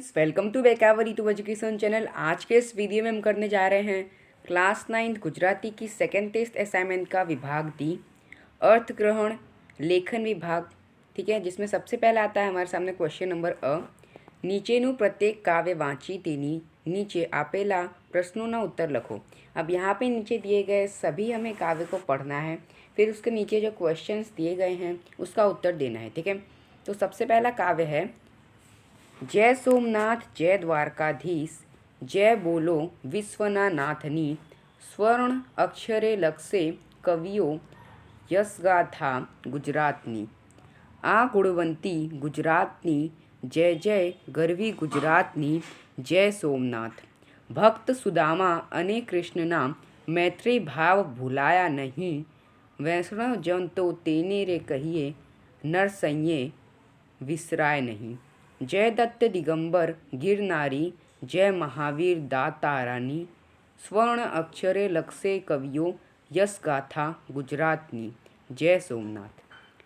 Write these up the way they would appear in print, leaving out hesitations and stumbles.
Welcome to बेकावर to education channel. आज के इस वीडियो में हम करने जा रहे हैं क्लास 9 गुजराती की सेकेंड टेस्ट असाइनमेंट का विभाग डी अर्थ ग्रहण लेखन विभाग। ठीक है, जिसमें सबसे पहला आता है हमारे सामने क्वेश्चन नंबर अ। नीचेનું प्रत्येक काव्य वांची तेनी नीचे आपेला प्रश्नों उत्तर लखो। अब यहाँ पे नीचे दिए गए सभी हमें काव्य को पढ़ना है, फिर उसके नीचे जो क्वेश्चंस दिए गए हैं उसका उत्तर देना है। ठीक है, तो सबसे पहला काव्य है जय सोमनाथ जय द्वारकाधीश जय बोलो विश्वना नाथनी स्वर्ण अक्षरे लक्षे कविओ यशगाथा गुजरातनी आ गुणवंती गुजरातनी जय जय गरवी गुजरातनी जय सोमनाथ। भक्त सुदामा अने कृष्णना मैत्री भाव भूलाया नहीं वैष्णव जन तो तेने रे कहिए नरसंये विसराय नहीं। जय दत्त दिगंबर गिरनारी जय महावीर दातारानी स्वर्ण अक्षरे लक्षे कवियो यश गाथा गुजरातनी जय सोमनाथ।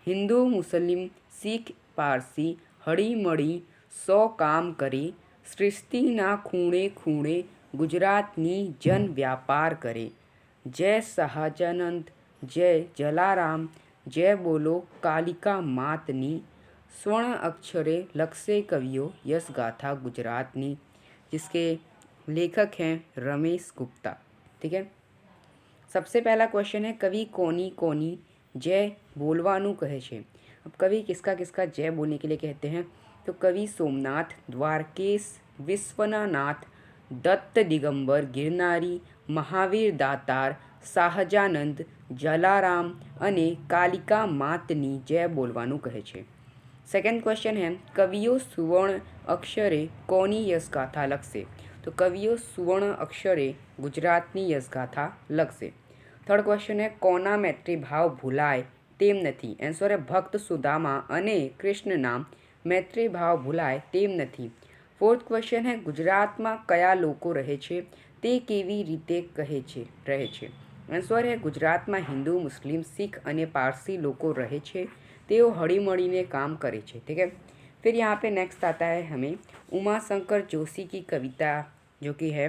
हिंदू मुस्लिम सिख पारसी हળી મળી सौ काम करे सृष्टिना खूणे खूणे गुजरातनी जन व्यापार करे। जय सहाजानंद जय जलाराम जय बोलो कालिका मातनी स्वर्ण अक्षरे लक्षे कवियो यश गाथा गुजरातनी, जिसके लेखक हैं रमेश गुप्ता। ठीक है, सबसे पहला क्वेश्चन है कवि कोनी कोनी जय बोलवानु कहे छे। अब कवि किसका किसका जय बोलने के लिए कहते हैं, तो कवि सोमनाथ, द्वारकेश, विश्वना नाथ, दत्त दिगंबर गिरनारी, महावीर दातार, શાહજાનંદ, જલારામ અને કાલિકા માતની જય બોલવાનું કહે છે। सेकेंड क्वेश्चन है कवियों सुवर्ण अक्षरे कोनी यशगाथा लखशे। तो कवियों सुवर्ण अक्षरे गुजरातनी यशगाथा लखशे। थर्ड क्वेश्चन है कोना मैत्री भाव भूलाय तेम नथी। एंसर है भक्त सुदामा अने कृष्णना मैत्री भाव भूलाय तेम नथी। फोर्थ क्वेश्चन है गुजरात में कया लोको रहे छे ते केवी रीते कहे छे रहे छे। एंसर है गुजरात में हिंदू मुस्लिम सिख अने पारसी लोको रहे छे, तेओ हળી મળીને काम करे छे। ठीक है, फिर यहाँ पे नेक्स्ट आता है हमें उमा शंकर जोशी की कविता जो कि है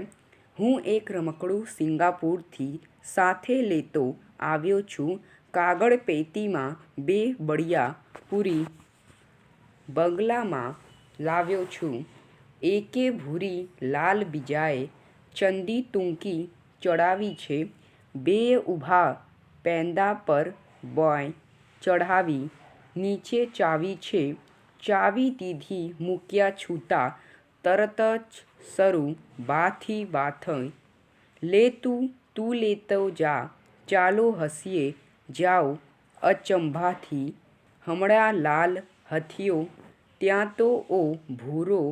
हूँ एक रमकड़ू सिंगापुर थी साथे लेतो आव्यो छू कागड़ पेटी में बे बड़िया पूरी बंगला में लाव्यो छू एके भूरी लाल बीजाए चंदी टूंकी चढ़ावी छे बे ऊभा पेंदा पर बॉय चढ़ावी नीचे चावी छे चावी दीधी मूक्या छूटा तरत ज शरू बाथी बाथई ले तू लेतो जा चालो हसीए जाओ अचंभाथी हमड़ा लाल हथियो त्या तो ओ भूरो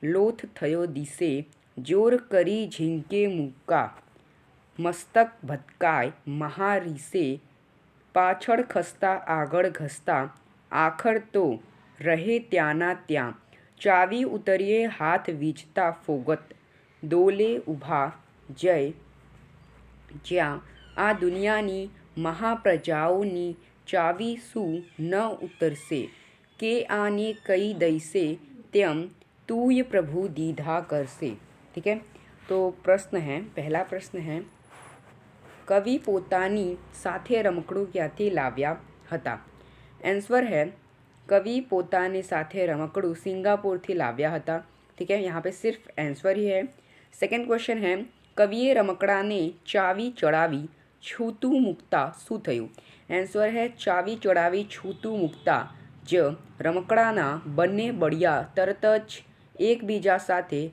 लोथ थयो दिसे जोर करी झींके मुक्का मस्तक भटकाय महारीसे पाछड़ खसता आगड़ घसता आखर तो रहे त्याना त्या चावी उतरिए हाथ वींचता फोगत डोले उभा जय ज्या आ दुनियानी महाप्रजाओनी चावी सू न उतरसे के आने कई दैसे त्यम तूय प्रभु दीधा करसे। ठीक है, तो प्रश्न है, पहला प्रश्न है कवि पोतानी साथे रमकड़ू क्यांथी लाव्या हता। एंसर है कवि पोतानी साथे रमकड़ू सिंगापुरथी लाव्या हता। ठीक है, यहाँ पे सिर्फ आंसर ही है। सेकेंड क्वेश्चन है कविए रमकड़ा ने चावी चढ़ावी छूतू मुक्ता शू थयुं। एंसर है चावी चढ़ावी छूतू मुक्ता ज रमकड़ाना बंने बड़िया तरत ज एकबीजा साथे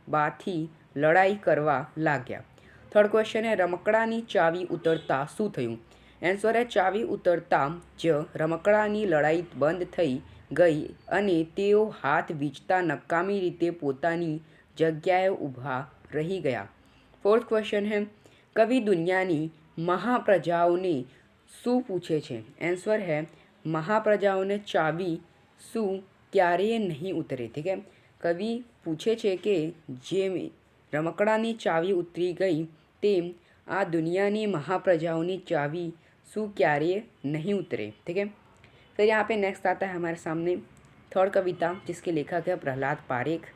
बाथी लड़ाई करवा लाग्या। थर्ड क्वेश्चन है रमकड़ानी चावी उतरता शू थयुं। एंसर है चावी उतरता ज रमकड़ानी लड़ाई बंद थई गई अने तेओ हाथ वींचता नकामी रीते पोतानी जग्याए ऊभा रही गया। फोर्थ क्वेश्चन है कवि दुनियानी महाप्रजाओने शू पूछे छे। एंसर है महाप्रजाओने चावी शू क्यारेय नहीं उतरे। ठीक है, कवि पूछे छे कि जेम रमकड़ानी चावी उतरी गई तेम आ दुनियानी महाप्रजाओनी चावी शू क्यारे नहीं उतरे। ठीक है, फिर यहाँ पे नेक्स्ट आता है हमारे सामने थर्ड कविता जिसके लेखक है प्रहलाद पारेख,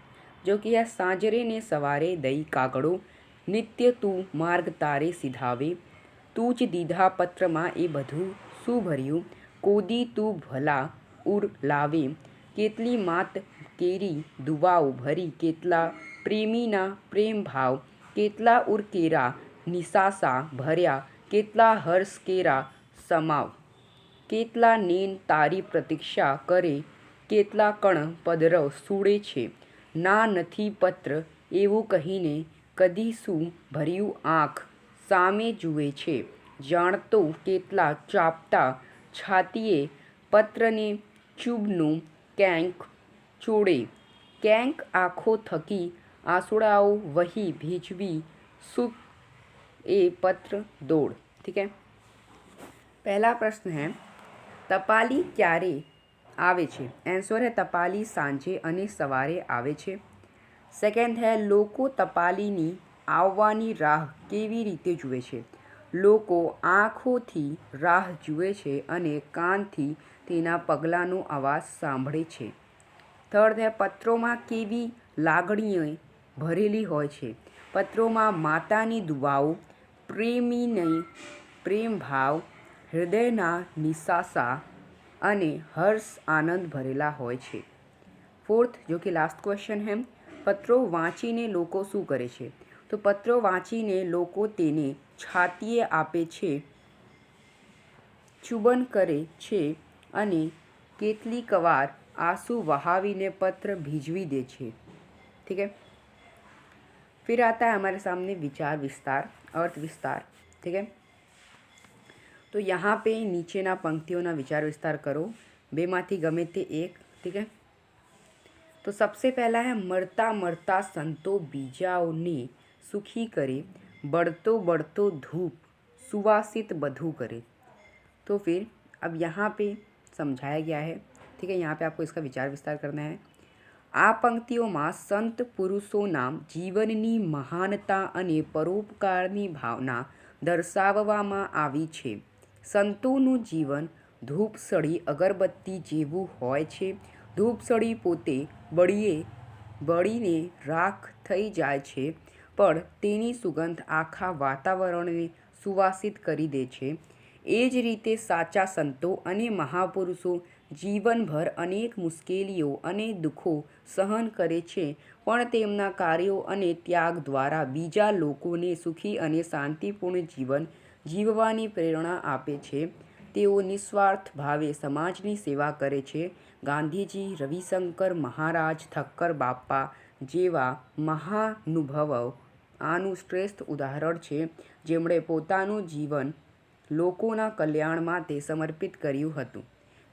जो कि है सांजरे ने सवारे दई कागड़ो, नित्य तू मार्ग तारे सिधावे, तूच दीधा पत्र माँ ए बधु सुभर्यु, कोदी तू भला उर लावे, केतली मात केरी दुवाओ भरी, केतला प्रेमीना प्रेम भाव, केतला उर केरा निसासा भर्या, केतला हर्ष केरा समाव, केतला નેન તારી પ્રતીક્ષા કરે, કેટલા કણ પદરવ સૂળે છે, ના નથી પત્ર એવું કહીને કદી શું ભર્યું આંખ સામે જુએ છે, જાણતો કેટલા ચાપતા છાતીએ પત્રને ચૂબનું ક્યાંક ચોડે, ક્યાંક આંખો થકી આંસુડાઓ વહી ભીજવી સુખ એ પત્ર દોડ। ठीक है, पहला प्रश्न है टपाली क्यारे आवे छे। आंसर है टपाली सांजे अने सवारे आवे छे। सेकंड है लोको टपालीनी आववानी राह केवी रीते जुए छे। लोको आँखोथी राह जुए छे अने कानथी तेना पगलानो अवाज सांभळे छे। थर्ड है पत्रों में केवी लागणीओ भरेली होय छे। पत्रों में मातानी दुआओ, प्रेमीने प्रेम भाव, हृदयना निसासा अने हर्ष आनंद भरेला होय छे। फोर्थ जो कि लास्ट क्वेश्चन है, पत्रों वाँचीने लोको शू करे छे। तो पत्रों वाँचीने लोको तेने छातीए आपे छे, चुंबन करे छे अने केतलीक वार आंसू वहावीने पत्र भीजवी दे छे। ठीक है, फिर आता है हमारे सामने विचार विस्तार, अर्थ विस्तार। ठीक है, तो यहाँ पे नीचेना पंक्तिओना विचार विस्तार करो, बेमांथी गमे ते एक। ठीक है, तो सबसे पहला है मरता मरता संतो बीजाओने सुखी करे, बढ़तो बढ़तो धूप सुवासित बधू करे। तो फिर अब यहाँ पे समझाया गया है। ठीक है, यहाँ पे आपको इसका विचार विस्तार करना है। आ पंक्तिओं संत पुरुषोना जीवननी महानता अने परोपकारनी भावना दर्शाववामां आवी छे। संतोनुं जीवन धूपसળી अगरबत्ती जेवुं होय छे। धूपसળી पोते बळीने राख थई जाय छे, पण तेनी सुगंध आखा वातावरणने सुवासित करी दे छे। ए ज रीते साचा संतो अने महापुरुषो जीवनभर अनेक मुश्केलीओ अने दुखो सहन करे छे, पण तेमना कार्यो अने त्याग द्वारा बीजा लोकोने सुखी अने शांतिपूर्ण जीवन जीववानी प्रेरणा आपे छे। तेओ निस्वार्थ भावे समाजनी सेवा करे छे। गांधीजी, रविशंकर महाराज, ठक्कर बाप्पा जेवा महानुभावो आनुं श्रेष्ठ उदाहरण छे, जेमणे पोतानुं जीवन लोकोना कल्याण माटे समर्पित कर्युं हतुं।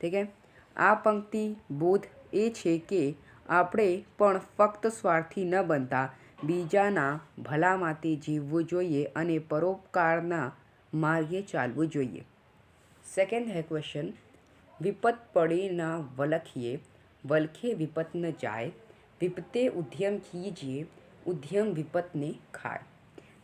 ठीक है, आ पंक्ति बोध ए छे के आपणे पण फक्त स्वार्थी न बनता बीजाना भला माटे जीववुं जोईए अने परोपकारना मार्गे चालवुं जोईए। सेकेंड है क्वेश्चन, विपत पड़े ना वलखिए, वलखे विपत न जाए, विपते उद्यम कीजिए, उद्यम विपत ने खाए।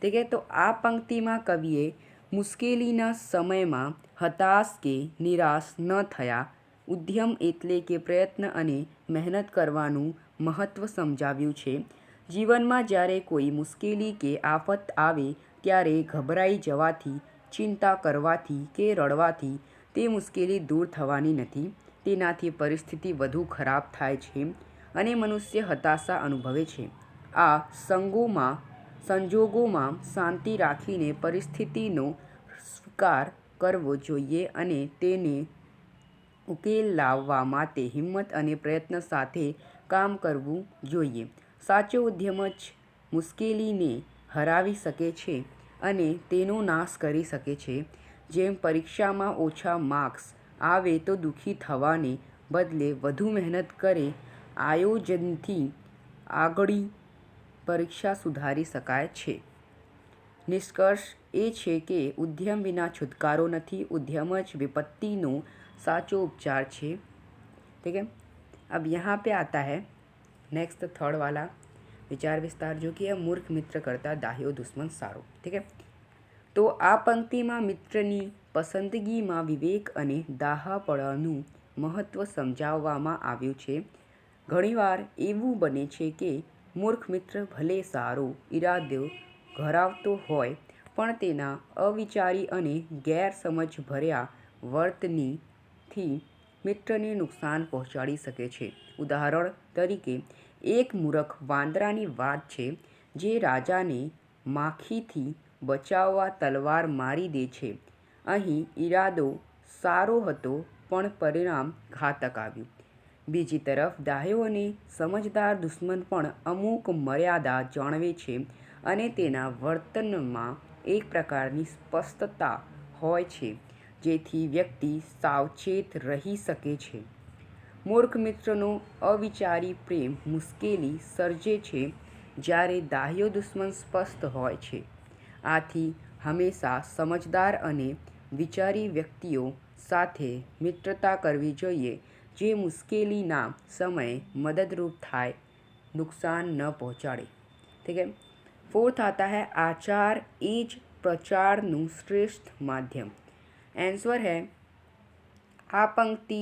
ठीक है, तो आ पंक्ति में कविए मुश्केलीना समय में हताश के निराश न थया, उद्यम एटले के प्रयत्न अने मेहनत करवानुं महत्व समजाव्युं छे। जीवन में ज्यारे कोई मुश्केली के आफत आवे त्यारे घबराई जवाथी, चिंता करवाथी के रड़वाथी ते मुश्केली दूर थवानी नथी, तेनाथी परिस्थिति वधु खराब थाय छे अने मनुष्य हताशा अनुभवे छे। आ संजोगोमां शांति राखीने परिस्थितिनो स्वीकार करवो जोईए अने तेने उकेल लाववा माटे हिम्मत अने प्रयत्न साथे काम करवुं जोईए। साचो उद्यम ज मुश्केलीने हरावी सके छे अने तेनो नाश करी सके छे। जेम परीक्षामां ओछा मार्क्स आवे तो दुखी थवाने बदले वधु मेहनत करे आयोजनथी आगळी परीक्षा सुधारी शकाय छे। निष्कर्ष ए छे के उद्यम विना छुटकारो नथी, उद्यम ज विपत्तिनो साचो उपचार छे। ठीक है, अब यहाँ पे आता है नेक्स्ट थर्ड वाला विचार विस्तार, जो कि है मूर्ख मित्र करता दाह्यो दुश्मन सारो। ठीक है, तो आ पंक्ति में मित्रनी पसंदगी में विवेक अने दाहापणानुं મહત્ત્વ સમજાવવામાં આવ્યું છે. ઘણીવાર એવું બને છે કે મૂર્ખ મિત્ર ભલે સારો ઈરાદો ધરાવતો હોય પણ તેના અવિચારી અને ગેરસમજભર્યા વર્તનથી મિત્રને નુકસાન પહોંચાડી શકે છે. ઉદાહરણ તરીકે, એક મૂર્ખ વાંદરાની વાત છે જે રાજાને માખીથી બચાવવા તલવાર મારી દે છે. અહીં ઈરાદો સારો હતો પણ પરિણામ ઘાતક આવ્યું. બીજી તરફ, ડાહ્યો અને સમજદાર દુશ્મન પણ અમુક મર્યાદા જાણવે છે અને તેના વર્તનમાં એક પ્રકારની સ્પષ્ટતા હોય છે જેથી વ્યક્તિ સાવચેત રહી શકે છે. મૂર્ખ મિત્રનો અવિચારી પ્રેમ મુશ્કેલી સર્જે છે જ્યારે ડાહ્યો દુશ્મન સ્પષ્ટ હોય છે. આથી હંમેશા સમજદાર અને વિચારી વ્યક્તિઓ સાથે મિત્રતા કરવી જોઈએ જે મુશ્કેલીના સમયે मददरूप થાય, नुकसान न पहुंचाड़े. ठीक है. फोर्थ आता है आचार एज प्रचारનું શ્રેષ્ઠ માધ્યમ. આન્સર है આ પંક્તિ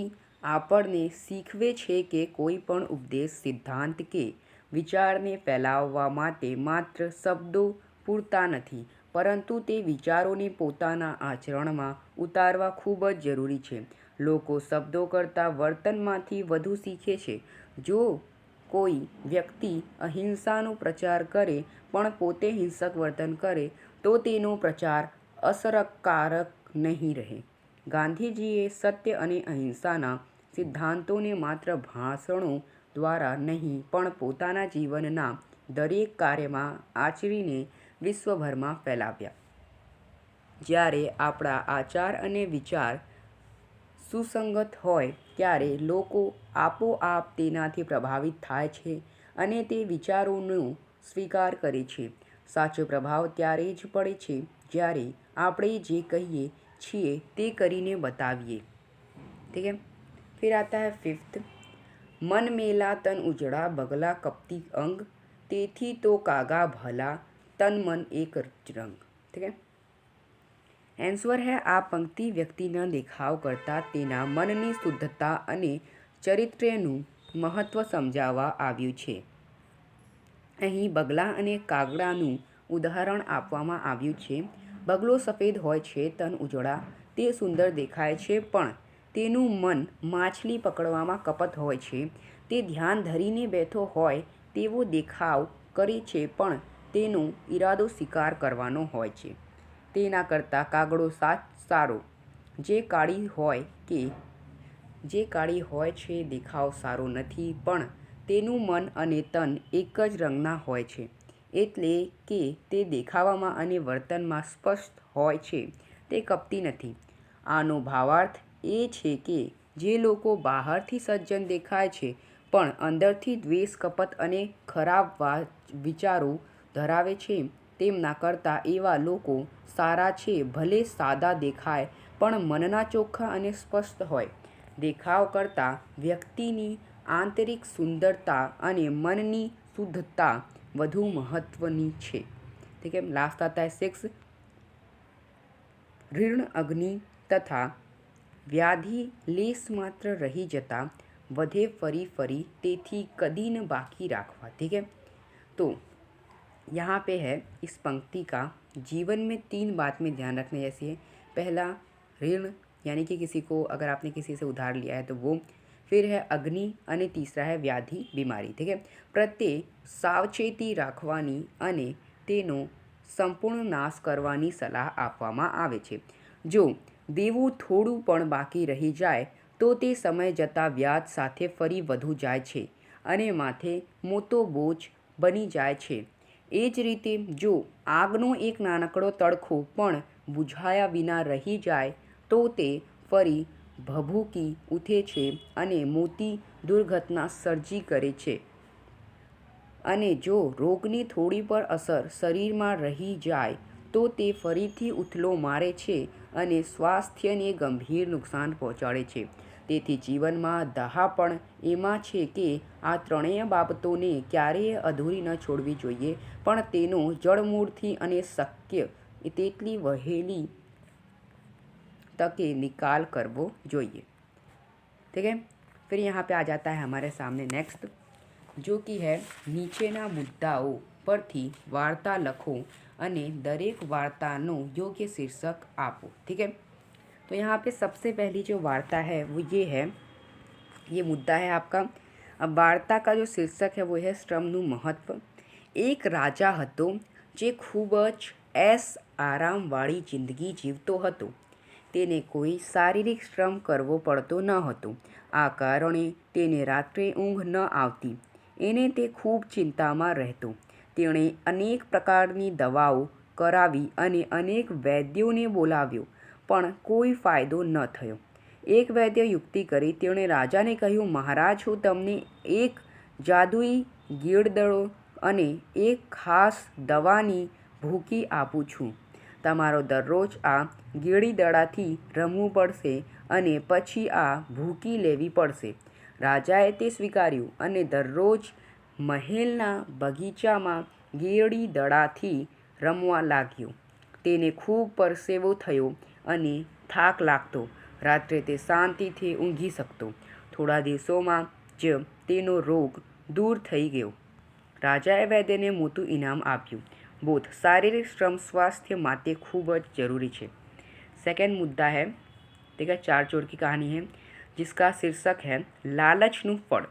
આપણને શીખવે છે કે કોઈ પણ ઉપદેશ, સિદ્ધાંત કે વિચારને ફેલાવવા માટે માત્ર શબ્દો પૂરતા નથી પરંતુ તે વિચારોને પોતાના આચરણમાં ઉતારવા ખૂબ જ જરૂરી છે. લોકો શબ્દો કરતાં વર્તનમાંથી વધુ શીખે છે. જો કોઈ વ્યક્તિ અહિંસાનો પ્રચાર કરે પણ પોતે હિંસક વર્તન કરે તો તેનો પ્રચાર અસરકારક નહીં રહે. ગાંધીજીએ સત્ય અને અહિંસાના સિદ્ધાંતોને માત્ર ભાષણો દ્વારા નહીં પણ પોતાના જીવનના દરેક કાર્યમાં આચરીને વિશ્વભરમાં ફેલાવ્યા. જ્યારે આપણા આચાર અને વિચાર સુસંગત હોય ત્યારે લોકો આપોઆપ તેનાથી પ્રભાવિત થાય છે અને તે વિચારોનો સ્વીકાર કરે છે. સાચો પ્રભાવ ત્યારે જ પડે છે જ્યારે આપણે જે કહીએ છીએ તે કરીને બતાવીએ. ठीक है. फिर आता है फिफ्थ, મન મેલા તન ઉજળા બગલા કપટી અંગ, તેથી તો કાગા ભલા તન મન એક રંગ. ठीक है. આન્સર है આ પંક્તિ વ્યક્તિના દેખાવ કરતાં તેના મનની શુદ્ધતા અને ચરિત્રનું મહત્ત્વ સમજાવવા આવ્યું છે. અહીં બગલા અને કાગડાનું ઉદાહરણ આપવામાં આવ્યું છે. બગલો સફેદ હોય છે, તન ઉજળા, તે સુંદર દેખાય છે પણ તેનું મન માછલી પકડવામાં કપટ હોય છે. તે ધ્યાન ધરીને બેઠો હોય તેવો દેખાવ કરે છે પણ તેનો ઈરાદો શિકાર કરવાનો હોય છે. તેના કરતાં કાગડો સારો જે કાળી હોય છે દેખાવ સારો નથી પણ તેનું મન અને તન એક જ રંગના હોય છે એટલે કે તે દેખાવમાં અને વર્તનમાં સ્પષ્ટ હોય છે, તે કપટી નથી. આનો ભાવાર્થ એ છે કે જે લોકો બહારથી સજ્જન દેખાય છે પણ અંદરથી દ્વેષ, કપટ અને ખરાબ વિચારો ધરાવે છે તેમના કરતાં એવા લોકો સારા છે. ભલે સાદા દેખાય પણ મનના ચોખ્ખા અને સ્પષ્ટ હોય. દેખાવ કરતાં વ્યક્તિની આંતરિક સુંદરતા અને મનની શુદ્ધતા વધુ મહત્વની છે. ठीक है. लास्ट आता है 6, ऋण अग्नि तथा व्याधि लेस मात्र रही जता વધે ફરી ફરી તેથી કદી ન બાકી રાખવા. ठीक है. तो यहाँ पे है इस पंक्ति का जीवन में 3 बात में ध्यान रखने जैसी है. पहला ऋण यानी कि किसी को अगर आपने किसी से उधार लिया है तो वो, फिर है अग्नि અને तीसरा है व्याधि बीमारी. ठीक है. પ્રત્યે સાવચેતી રાખવાની અને તેનો સંપૂર્ણ નાશ કરવાની સલાહ આપવામાં આવે છે. જો દેવું થોડું પણ બાકી રહી જાય તો તે સમય જતાં વ્યાજ સાથે ફરી વધુ જાય છે અને માથે મોટો બોજ બની જાય છે. એ જ રીતે જો આગનો એક નાનકડો તડખો પણ બુઝાયા વિના રહી જાય તો તે ફરી ભભૂકી ઉઠે છે અને મોટી દુર્ઘટના સર્જી કરે છે. અને જો રોગની થોડી પણ અસર શરીરમાં રહી જાય તો તે ફરીથી ઉથલો મારે છે અને સ્વાસ્થ્યને ગંભીર નુકસાન પહોંચાડે છે. તેથી જીવનમાં ડહાપણ એમાં છે કે આ ત્રણેય બાબતોને ક્યારેય અધૂરી ન છોડવી જોઈએ પણ તેનો જડમૂળથી અને શક્ય તેટલી વહેલી તકે નિકાલ કરવો જોઈએ. ठीक है। फिर यहाँ पे आ जाता है हमारे सामने नेक्स्ट, जो कि है નીચેના મુદ્દાઓ પરથી વાર્તા લખો અને દરેક વાર્તાનો યોગ્ય शीर्षक આપો। ठीक है। तो यहाँ पे सबसे पहली जो वार्ता है वो ये है, ये मुद्दा है आपका। अब वार्ता का जो शीर्षक है वो है શ્રમનું મહત્વ। એક રાજા હતો જે ખૂબ જ આરામવાળી જિંદગી જીવતો હતો। તેને કોઈ શારીરિક શ્રમ કરવો પડતો ન હતો। આ કારણે તેને રાત્રે ઊંઘ ન આવતી। એને તે ખૂબ ચિંતામાં રહેતો। તેણે અનેક પ્રકારની દવાઓ કરાવી અને અનેક વૈદ્યોને બોલાવ્યો, પણ કોઈ ફાયદો ન થયો। એક વૈદ્ય યુક્તિ કરી। તેણે રાજાને કહ્યું, મહારાજ, હું તમને એક જાદુઈ ગીળદડો અને એક ખાસ દવાની ભૂકી આપું છું। તમારો દરરોજ આ ગીળીદડાથી રમવું પડશે અને પછી આ ભૂકી લેવી પડશે। રાજાએ તે સ્વીકાર્યું અને દરરોજ મહેલના બગીચામાં ગીળીદડાથી રમવા લાગ્યો। તેને ખૂબ પરસેવો થયો અને થાક લાગતો। રાત્રે તે શાંતિથી ઊંઘી શકતો। થોડા દિવસોમાં જ તેનો રોગ દૂર થઈ ગયો। રાજાએ વૈદ્યને મોટું ઇનામ આપ્યું। બોધ, શારીરિક શ્રમ स्वास्थ्य માટે ખૂબ જ જરૂરી છે। सेकंड मुद्दा है, ठीक है, चार चोर की कहानी है जिसका शीर्षक है लालचનું ફળ।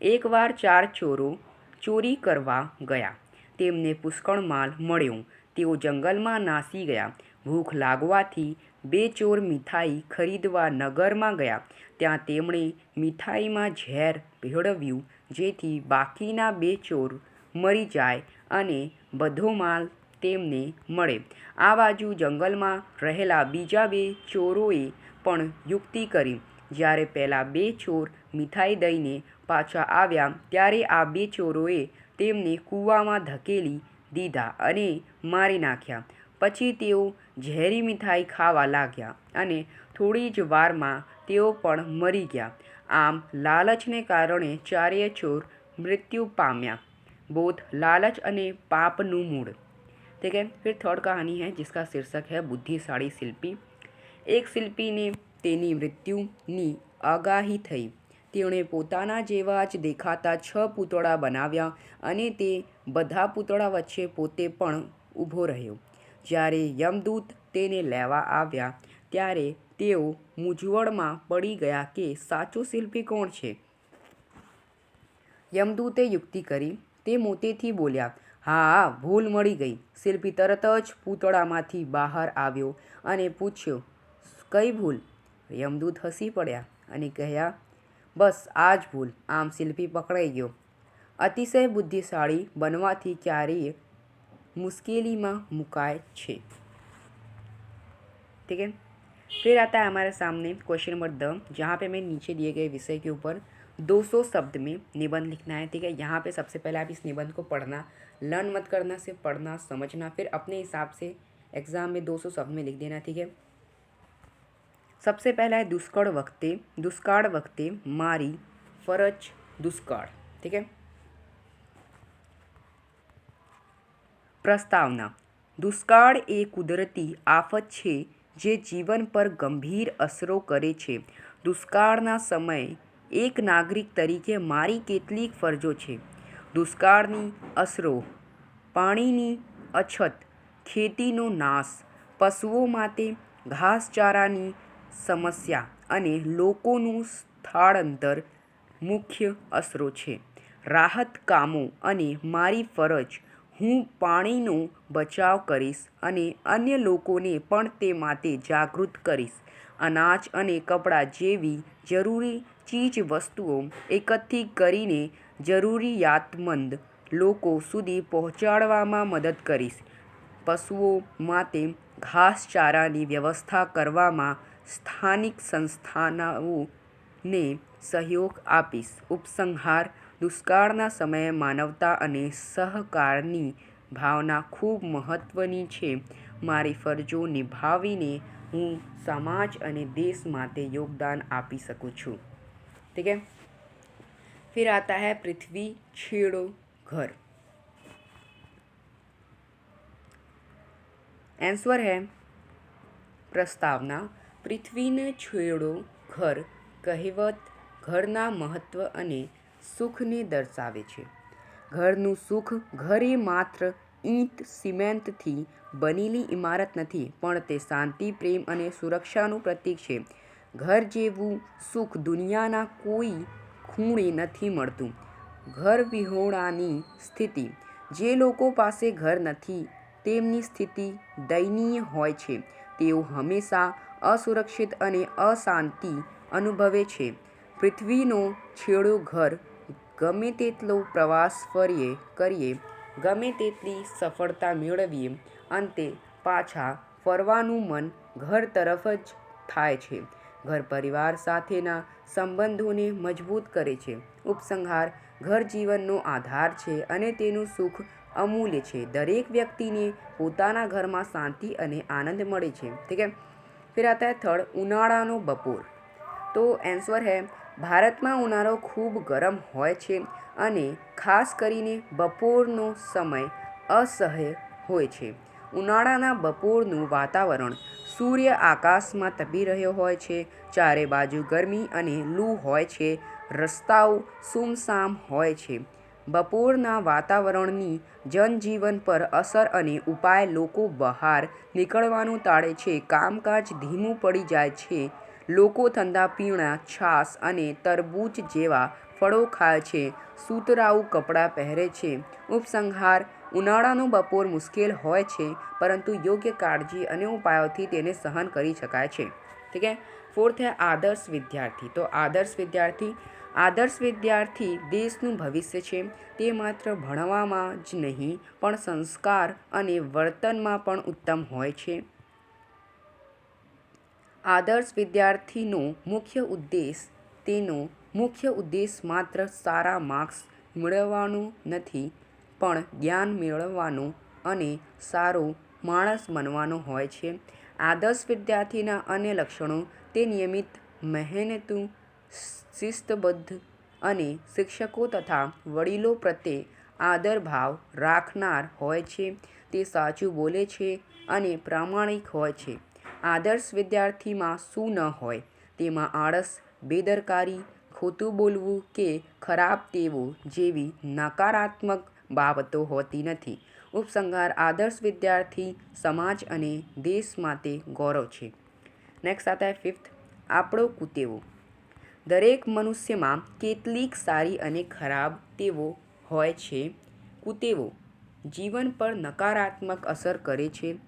એકવાર ચાર ચોરો ચોરી કરવા ગયા। તેમને પુષ્કળ માલ મળ્યો। તેઓ જંગલમાં નાસી ગયા। ભૂખ લાગવાથી બે ચોર મીઠાઈ ખરીદવા નગરમાં ગયા। ત્યાં તેમણે મીઠાઈમાં ઝેર ભેળવ્યું જેથી બાકીના બે ચોર મરી જાય અને બધો માલ તેમને મળે। આ બાજુ જંગલમાં રહેલા બીજા બે ચોરોએ પણ યુક્તિ કરી। જ્યારે પહેલા બે ચોર મીઠાઈ દઈને પાછા આવ્યા ત્યારે આ બે ચોરોએ તેમને કૂવામાં ધકેલી દીધા અને મારી નાખ્યા। પછી તેઓ ઝેરી મીઠાઈ ખાવા લાગ્યા અને થોડી જ વારમાં તેઓ પણ મરી ગયા। આમ લાલચને કારણે ચારેય ચોર मृत्यु पाम्या। बोध, लालच અને પાપનું મૂળ। ठीक है। फिर थर्ड कहानी है जिसका शीर्षक है बुद्धिशाળી શિલ્પી। એક શિલ્પીને તેની મૃત્યુની આગાહી થઈ। તેણે પોતાના જેવા જ દેખાતા 6 પૂતળા બનાવ્યા અને તે બધા પૂતળા વચ્ચે પોતે પણ ઊભો રહ્યો। જ્યારે યમદૂત તેને લેવા આવ્યા ત્યારે તેઓ મૂંઝવણમાં પડી ગયા કે સાચો શિલ્પી કોણ છે। યમદૂતે યુક્તિ કરી। તે મોટેથી બોલ્યા, હા, ભૂલ મળી ગઈ। શિલ્પી તરત જ પૂતળામાંથી બહાર આવ્યો અને પૂછ્યું, કઈ ભૂલ? યમદૂત હસી પડ્યા અને કહ્યા, બસ આ જ ભૂલ। આમ શિલ્પી પકડાઈ ગયો। અતિશય બુદ્ધિશાળી बनवाથી ક્યારેય मुश्किली मुकाए छे। ठीक है। फिर आता है हमारे सामने क्वेश्चन नंबर 10, जहाँ पे मैं नीचे दिए गए विषय के ऊपर 200 शब्द में निबंध लिखना है। ठीक है। यहाँ पे सबसे पहले आप इस निबंध को पढ़ना, लर्न मत करना, सिर्फ पढ़ना समझना, फिर अपने हिसाब से एग्जाम में 200 शब्द में लिख देना। ठीक है। सबसे पहला है दुष्काળ वक्ते मारी फरज दुष्काળ। ठीक है। પ્રસ્તાવના। દુષ્કાળ એ કુદરતી આફત છે જે જીવન પર ગંભીર અસરો કરે છે। દુષ્કાળના સમયે એક નાગરિક તરીકે મારી કેટલીક ફરજો છે। દુષ્કાળની અસરો: પાણીની અછત, ખેતીનો નાશ, પશુઓ માટે ઘાસચારાની સમસ્યા અને લોકોનું સ્થળાંતર મુખ્ય અસરો છે। રાહત કામો અને મારી ફરજ: હું પાણીનો બચાવ કરીશ અને અન્ય લોકોને પણ તે માટે જાગૃત કરીશ। અનાજ અને કપડાં જેવી જરૂરી ચીજવસ્તુઓ એકઠી કરીને જરૂરિયાતમંદ લોકો સુધી પહોંચાડવામાં મદદ કરીશ। પશુઓ માટે ઘાસચારાની વ્યવસ્થા કરવામાં સ્થાનિક સંસ્થાઓને સહયોગ આપીશ। ઉપસંહાર: દુષ્કાળના સમયે માનવતા અને સહકારની ભાવના ખૂબ મહત્વની છે। મારી ફરજો નિભાવીને હું સમાજ અને દેશ માટે યોગદાન આપી શકું છું। ठीक है। फिर आता है पृथ्वी छेड़ो घर। आंसर है प्रस्तावना। पृथ्वीने छेड़ो घर कहेवत ઘરના મહત્ત્વ અને સુખને દર્શાવે છે. ઘરનું સુખ ઘર એ માત્ર ઈંટ સિમેન્ટથી બનેલી ઇમારત નથી, પણ તે શાંતિ, પ્રેમ અને સુરક્ષાનું પ્રતીક છે. ઘર જેવું સુખ દુનિયાના કોઈ ખૂણે નથી મળતું. ઘર વિહોણાની સ્થિતિ. જે લોકો પાસે ઘર નથી તેમની સ્થિતિ દયનીય હોય છે. તેઓ હંમેશા અસુરક્ષિત અને અશાંતિ અનુભવે છે. પૃથ્વીનો છેડો ઘર. ગમે તેટલો પ્રવાસ કરીએ, ગમે તેટલી સફળતા મેળવીએ, અંતે પાછા ફરવાનું મન ઘર તરફ જ થાય છે. ઘર પરિવાર સાથેના સંબંધોને મજબૂત કરે છે. ઉપસંહાર. ઘર જીવનનો આધાર છે અને તેનું સુખ અમૂલ્ય છે. દરેક વ્યક્તિને પોતાના ઘરમાં શાંતિ અને આનંદ મળે છે. ઠીક है. फिर आता है थर्ड, उनाड़ानो बपोर. तो आंसर है ભારતમાં ઉનાળો ખૂબ ગરમ હોય છે અને ખાસ કરીને બપોરનો સમય અસહ્ય હોય છે. ઉનાળાના બપોરનું વાતાવરણ. સૂર્ય આકાશમાં તપી રહ્યો હોય છે. ચારે બાજુ ગરમી અને લૂ હોય છે. રસ્તાઓ સૂમસામ હોય છે. બપોરના વાતાવરણની જનજીવન પર અસર અને ઉપાય. લોકો બહાર નીકળવાનું ટાળે છે. કામકાજ ધીમું પડી જાય છે. લોકો ઠંડા પીણા, છાશ અને તરબૂચ જેવા ફળો ખાય છે. સુતરાઉ કપડાં પહેરે છે. ઉપસંહાર. ઉનાળાનો બપોર મુશ્કેલ હોય છે, પરંતુ યોગ્ય કાળજી અને ઉપાયોથી તેને સહન કરી શકાય છે. ઠીક है. फोर्थ है आदर्श विद्यार्थी. तो આદર્શ વિદ્યાર્થી દેશનું ભવિષ્ય છે. તે માત્ર ભણવામાં જ નહીં પણ સંસ્કાર અને વર્તનમાં પણ ઉત્તમ હોય છે. આદર્શ વિદ્યાર્થીનો તેનો મુખ્ય ઉદ્દેશ માત્ર સારા માર્ક્સ મેળવવાનો નથી, પણ જ્ઞાન મેળવવાનો અને સારો માણસ બનવાનો હોય છે. આદર્શ વિદ્યાર્થીના અન્ય લક્ષણો. તે નિયમિત, મહેનતુ, શિસ્તબદ્ધ અને શિક્ષકો તથા વડીલો પ્રત્યે આદરભાવ રાખનાર હોય છે. તે સાચું બોલે છે અને પ્રામાણિક હોય છે. આદર્શ વિદ્યાર્થીમાં શું ન હોય? તેમાં આળસ, બેદરકારી, ખોટું બોલવું કે ખરાબ ટેવો જેવી નકારાત્મક બાબતો હોતી નથી. ઉપસંહાર. આદર્શ વિદ્યાર્થી સમાજ અને દેશ માટે ગૌરવ છે. નેક્સ્ટ आता है फिफ्थ, આપણો કુટેવો. દરેક મનુષ્યમાં કેટલીક સારી અને ખરાબ ટેવો હોય છે. કુટેવો જીવન પર નકારાત્મક અસર કરે છે.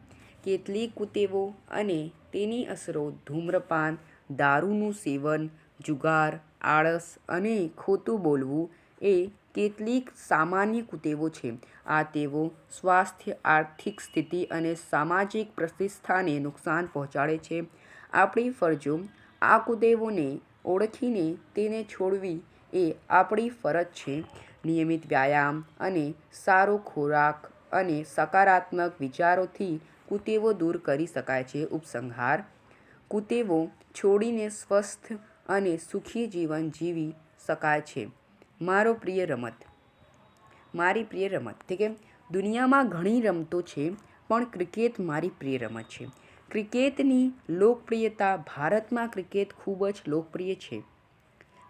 કેટલીક કુટેવો અને તેની અસરો. ધૂમ્રપાન, દારૂનું સેવન, જુગાર, આળસ અને ખોટું બોલવું એ કેટલીક સામાન્ય કુટેવો છે. આ ટેવો સ્વાસ્થ્ય, આર્થિક સ્થિતિ અને સામાજિક પ્રતિષ્ઠાને નુકસાન પહોંચાડે છે. આપણી ફરજો. આ કુટેવોને ઓળખીને તેને છોડવી એ આપણી ફરજ છે. નિયમિત વ્યાયામ અને સારો ખોરાક અને સકારાત્મક વિચારોથી કુટેવો દૂર કરી શકાય છે. ઉપસંહાર. કુટેવો છોડીને સ્વસ્થ અને સુખી જીવન જીવી શકાય છે. મારી પ્રિય રમત. ઠીક है. દુનિયામાં ઘણી રમતો છે, પણ ક્રિકેટ મારી પ્રિય રમત છે. ક્રિકેટની લોકપ્રિયતા. ભારતમાં ક્રિકેટ ખૂબ જ લોકપ્રિય છે.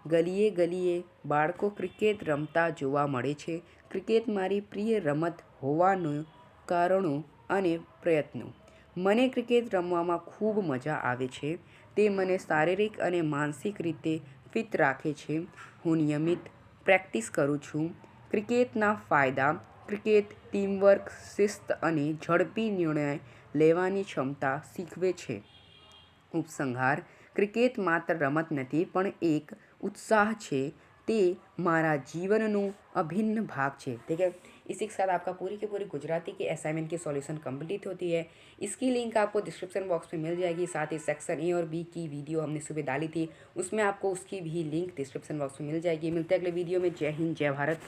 ગલીએ ગલીએ બાળકો ક્રિકેટ રમતા જોવા મળે છે. ક્રિકેટ મારી પ્રિય રમત હોવાના કારણો અને પ્રયત્નો. મને ક્રિકેટ રમવામાં ખૂબ મજા આવે છે. તે મને શારીરિક અને માનસિક રીતે ફિટ રાખે છે. હું નિયમિત પ્રેક્ટિસ કરું છું. ક્રિકેટના ફાયદા. ક્રિકેટ ટીમવર્ક, શિસ્ત અને ઝડપી નિર્ણય લેવાની ક્ષમતા શીખવે છે. ઉપસંહાર. ક્રિકેટ માત્ર રમત નથી પણ એક उत्साह છે. તે મારા जीवनનો अभिन्न भाग છે. ठीक है. इसी के साथ आपका पूरी की पूरी गुजराती के असाइनमेंट की सॉल्यूशन कंप्लीट होती है. इसकी लिंक आपको डिस्क्रिप्शन बॉक्स में मिल जाएगी. साथ ही सेक्शन ए और बी की वीडियो हमने सुबह डाली थी, उसमें आपको उसकी भी लिंक डिस्क्रिप्शन बॉक्स में मिल जाएगी. मिलते हैं अगले वीडियो में. जय हिंद, जय भारत.